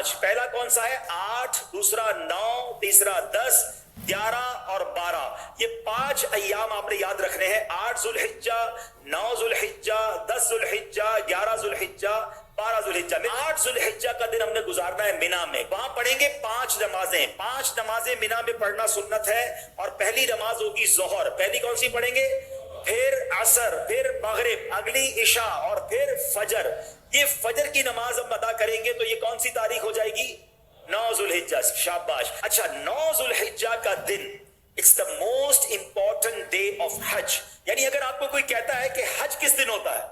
5। पहला कौन सा है? 8, दूसरा 9, तीसरा 10, 11 और 12। ये 5 अय्याम आपने याद रखने हैं। 8 जुल्हिज्जा, 9 जुल्हिज्जा, 10 जुल्हिज्जा, 11 जुल्हिज्जा, 12 जुल्हिज्जा में। 8 जुल्हिज्जा का दिन हमने गुजारना है मिना में। वहां पढ़ेंगे 5 नमाजें। 5 नमाजें मिना में पढ़ना सुन्नत है। और पहली नमाज होगी जोहर। पहली कौन सी पढ़ेंगे? फिर असर, फिर मगरिब, अगली इशा और फिर फजर। ये फजर की नमाज हम अदा करेंगे तो ये कौन सी तारीख हो जाएगी? 9 जुल्हिज्जा। शाबाश। अच्छा, 9 जुल्हिज्जा का दिन it's the most important day of हज। यानी अगर आपको कोई कहता है कि हज किस दिन होता है,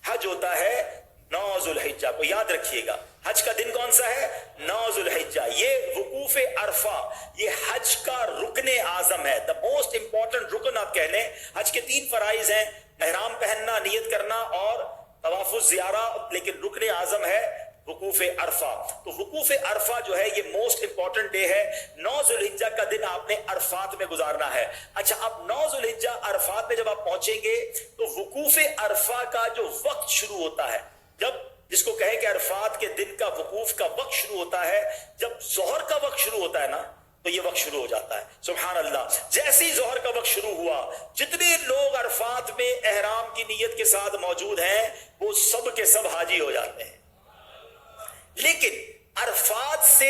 हज होता है 9 जुल्हिज्जा को। याद रखिएगा, हज का दिन कौन सा है? 9 जुल्हिज्जा। ये वकूफ अरफा, ये हज का रुकने आजम है, द मोस्ट इंपॉर्टेंट रुकन आप कह लें। हज के 3 फराइज हैं, एहराम पहनना, नियत करना और तवाफुज ज़ियारा, लेकिन रुकने आजम है वकूफ अरफा। तो वकूफ अरफा जो है ये मोस्ट इंपॉर्टेंट डे है। 9 जुल्हिज्जा का दिन आपने अरफात में गुजारना है। अच्छा, अब 9 जुल्हिज्जा अरफात में जब आप पहुंचेंगे तो वकूफ अरफा का जो वक्त शुरू होता है, जब जिसको कहे कि अरफात के दिन का वकूफ का वक्त शुरू होता है, जब जोहर का वक्त शुरू होता है ना, तो ये वक्त शुरू हो जाता है। सुभान अल्लाह। जैसे ही जोहर का वक्त शुरू हुआ, जितने लोग अरफात में एहराम की नीयत के साथ मौजूद हैं वो सब के सब हाजी हो जाते हैं। लेकिन अरफात से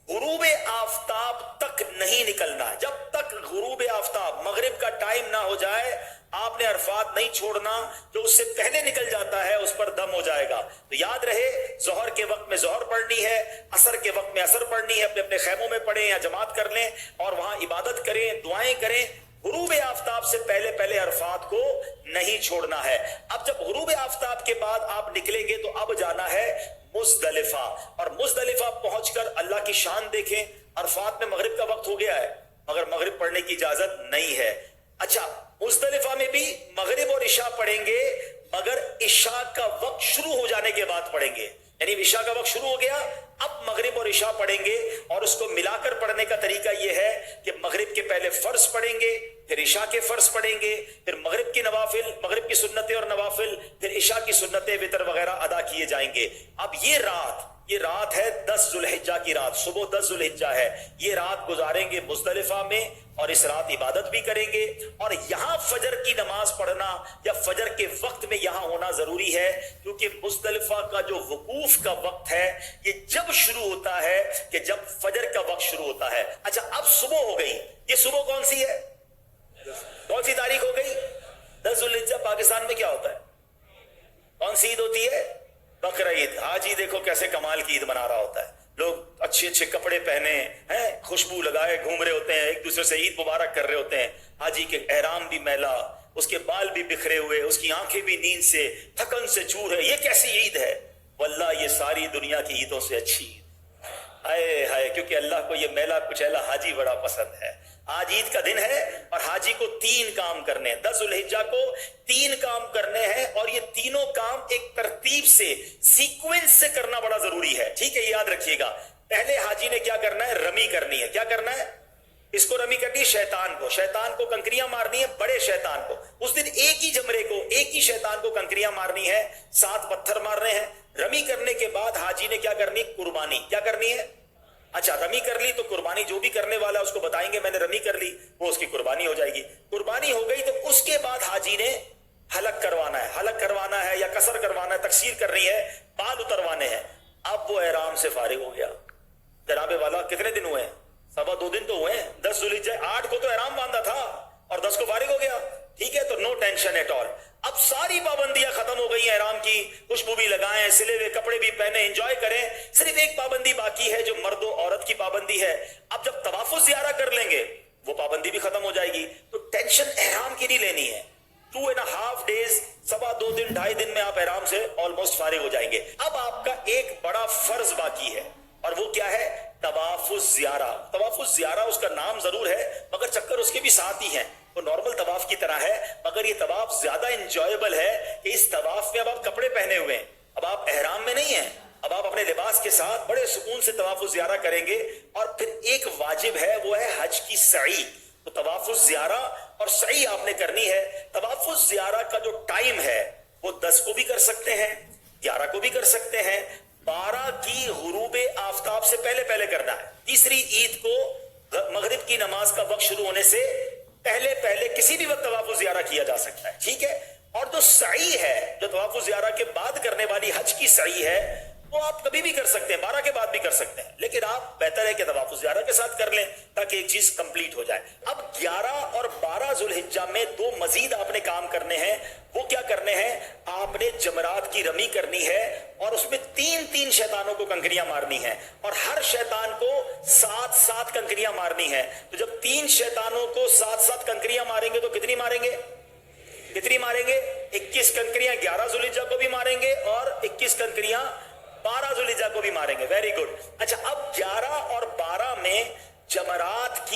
गुरूब आफताब तक नहीं निकलना। जब तक गुरूब आफताब, मगरिब का टाइम ना हो जाए, आपने अरफात नहीं छोड़ना। जो उससे पहले निकल जाता है उस पर दम हो जाएगा। तो याद रहे, जोहर के वक्त में जोहर पढ़नी है, असर के वक्त में असर पढ़नी है। अपने अपने खैमों में पढ़ें या जमात कर लें और वहां इबादत करें, दुआएं करें। गुरूब आफताब से पहले पहले अरफात को नहीं छोड़ना है। अब जब गुरूब आफताब के बाद आप निकलेंगे तो अब जाना है मुजदलिफा। और मुजदलिफा पहुंचकर अल्लाह की शान देखें। अरफात में मगरिब का वक्त हो गया है मगर मगरिब पढ़ने की इजाजत नहीं है। अच्छा, मुजदलिफा में भी मगरिब और इशा पढ़ेंगे मगर इशा का वक्त शुरू हो जाने के बाद पढ़ेंगे। यानी इशा का वक्त शुरू हो गया, अब मगरिब और इशा पढ़ेंगे। और उसको मिलाकर पढ़ने का तरीका यह है कि मगरिब के पहले फर्ज पढ़ेंगे, फिर इशा के फर्ज पढ़ेंगे, फिर मगरिब की नवाफिल, मगरिब की सुन्नतें और नवाफिल, फिर इशा की सुन्नतें, वितर वगैरह अदा किए जाएंगे। अब ये रात है 10 जुल्हिज्जा की रात। सुबह 10 जुल्हिज्जा है। ये रात गुजारेंगे मुजदलिफा में और इस रात इबादत भी करेंगे। और यहां फजर की नमाज पढ़ना या फजर के वक्त में यहां होना जरूरी है, क्योंकि मुजदलिफा का जो वकूफ का वक्त है ये जब शुरू होता है कि जब फजर का वक्त शुरू होता है। अच्छा, अब सुबह हो गई। ये सुबह कौन सी है? कौन सी तारीख हो गई? 10 जुल्हिज्जा। पाकिस्तान में क्या होता है? कौन सी ईद होती है? बकरा ईद। आज ही देखो कैसे कमाल की ईद मना रहा होता है। लोग अच्छे अच्छे कपड़े पहने हैं, खुशबू लगाए घूम रहे होते हैं, एक दूसरे से ईद मुबारक कर रहे होते हैं। हाजी के एहराम भी मैला, उसके बाल भी बिखरे हुए, उसकी आंखें भी नींद से, थकन से चूर है। ये कैसी ईद है? वल्लाह ये सारी दुनिया की ईदों से अच्छी ईद। हाय हाय, क्योंकि अल्लाह को ये मैला कुचैला हाजी बड़ा पसंद है। आज ईद का दिन है और हाजी को 3 काम करने हैं। 10 जुल्हिज्जा को 3 काम करने हैं और ये तीनों काम एक तरतीब से, सीक्वेंस से करना बड़ा जरूरी है। ठीक है, ये याद रखिएगा। पहले हाजी ने क्या करना है? रमी करनी है। क्या करना है? इसको रमी करनी है शैतान को कंकरियां मारनी है, बड़े शैतान को। उस दिन एक ही जमरे को, एक ही शैतान को कंकरियां मारनी है, 7 पत्थर मारने हैं। रमी करने के बाद हाजी ने क्या करनी? कुर्बानी। क्या करनी है? अच्छा, रमी कर ली तो कुर्बानी, जो भी करने वाला उसको बताएंगे मैंने रमी कर ली, वो उसकी कुर्बानी हो जाएगी। कुर्बानी हो गई तो उसके बाद हाजी ने हलक करवाना है या कसर करवाना है, तकसीर करनी है, बाल उतरवाने हैं। अब वो एहराम से फारिग हो गया। जनाबे वाला कितने दिन हुए हैं? 2.25 दिन तो हुए हैं। 10 जुल्हिज्जा 8 को तो एहराम बांधा था और 10 को फारिग हो गया। ठीक है, तो नो टेंशन एट ऑल। अब सारी पाबंदियां खत्म हो गई एहराम की। खुशबू भी लगाएं, सिले हुए कपड़े भी पहने, एंजॉय करें। सिर्फ एक पाबंदी बाकी है जो मर्दों औरत की पाबंदी है। अब जब तवाफुज ज़ियारा कर लेंगे वो पाबंदी भी खत्म हो जाएगी। तो टेंशन एहराम की नहीं लेनी है। 2.5 डेज, 2.25 दिन, 2.5 दिन में आप एहराम से ऑलमोस्ट फारिग हो जाएंगे। अब आपका एक बड़ा फर्ज बाकी है और वो क्या है? तवाफुज ज़ियारा। तवाफुज ज़ियारा उसका नाम जरूर है मगर चक्कर उसके भी साथ ही है। वो नॉर्मल तवाफ की तरह है मगर ये तवाफ ज्यादा इंजॉयबल है कि इस तवाफ में अब आप कपड़े पहने हुए हैं, अब आप एहराम में नहीं हैं, अब आप अपने लिबास के साथ बड़े सुकून से तवाफुज ज़ियारा करेंगे। और फिर एक वाजिब है, वो है हज की सई। तो तवाफुज ज़ियारा और सई आपने करनी है। तवाफुज ज़ियारा का जो टाइम है वो 10 को भी कर सकते हैं, 11 को भी कर सकते हैं, 12 की गुरूब आफ्ताब से पहले पहले करना है। तीसरी ईद को मगरिब की नमाज का वक्त शुरू होने से पहले पहले किसी भी वक्त तवाफ ज़ियारा किया जा सकता है, ठीक है। और जो सई है, जो तवाफ ज़ियारा के बाद करने वाली हज की सई है, वो आप कभी भी कर सकते हैं, 12 के बाद भी कर सकते हैं, लेकिन आप बेहतर है कि तवाफ ज़ियारा के साथ कर लें ताकि एक चीज कंप्लीट हो जाए। अब 11 और 12 ज़ुल्हिज्जा में दो मजीद आपने काम करने हैं। वो क्या करने हैं? आपने जमरात की रमी करनी है और उसमें 3-3 शैतानों को कंकरियां मारनी है और हर शैतान को 7-7 कंकरियां मारनी है। तो जब 3 शैतानों को 7-7 कंकरियां मारेंगे तो कितनी मारेंगे? 21 कंकरियां 11 ज़ुल्हिज्जा को भी मारेंगे और 21 कंकरियां 12 ज़ुल्हिज्जा को भी मारेंगे। Very good. अच्छा, अब 11 और 12 में जमरात की